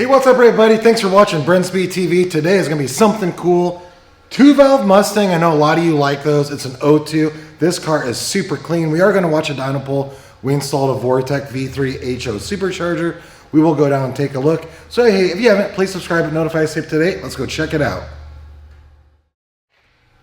Hey, what's up everybody? Thanks for watching Brenspeed TV. Today is going to be something cool. 2-valve Mustang. I know a lot of you like those. It's an O2. This car is super clean. We are going to watch a dyno pull. We installed a Vortech V3 HO supercharger. We will go down and take a look. So hey, if you haven't, please subscribe and notify us up to date. Let's go check it out.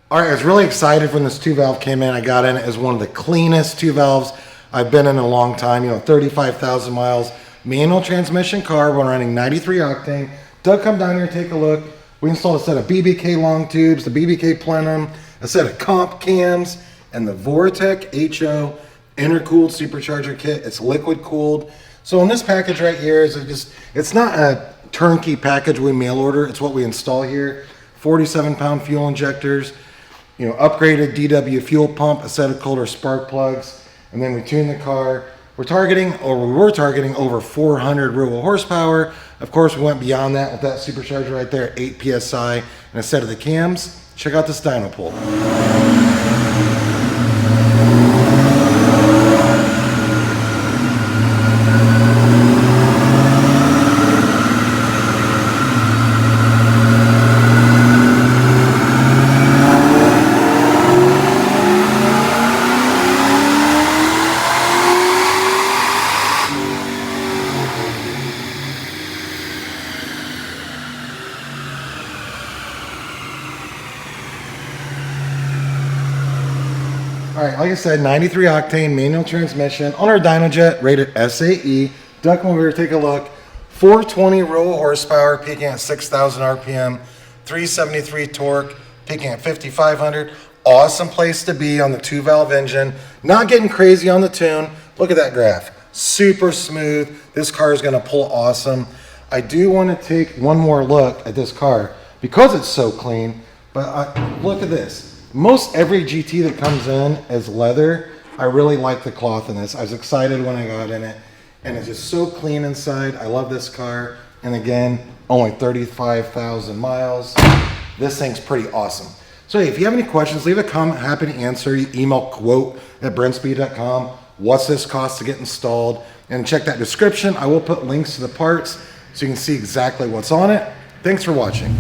All right, I was really excited when this 2-valve came in. I got in it as one of the cleanest 2-valves I've been in a long time. 35,000 miles. Manual transmission car. We're running 93 octane. Doug, come down here and take a look. We installed a set of BBK long tubes, the BBK plenum, a set of comp cams, and the Vortech HO intercooled supercharger kit. It's liquid cooled. So in this package right here is it's not a turnkey package we mail order. It's what we install here. 47-pound fuel injectors, upgraded DW fuel pump, a set of Kohler spark plugs, and then we tune the car. We were targeting over 400 rural horsepower. Of course, we went beyond that with that supercharger right there, 8 PSI, and a set of the CAMS. Check out this dyno pull. All right, like I said, 93 octane manual transmission on our DynoJet, rated SAE. Duck, come over here, take a look. 420 rural horsepower, peaking at 6,000 RPM, 373 torque, peaking at 5,500. Awesome place to be on the 2-valve engine. Not getting crazy on the tune. Look at that graph. Super smooth. This car is going to pull awesome. I do want to take one more look at this car because it's so clean. But look at this. Most every GT that comes in is leather. I really like the cloth in this. I was excited when I got in it, and it's just so clean inside. I love this car, and again, only 35,000 miles. This thing's pretty awesome. So hey, if you have any questions, leave a comment. Happy to answer. You email quote@brenspeed.com. What's this cost to get installed? And check that description. I will put links to the parts so you can see exactly what's on it. Thanks for watching.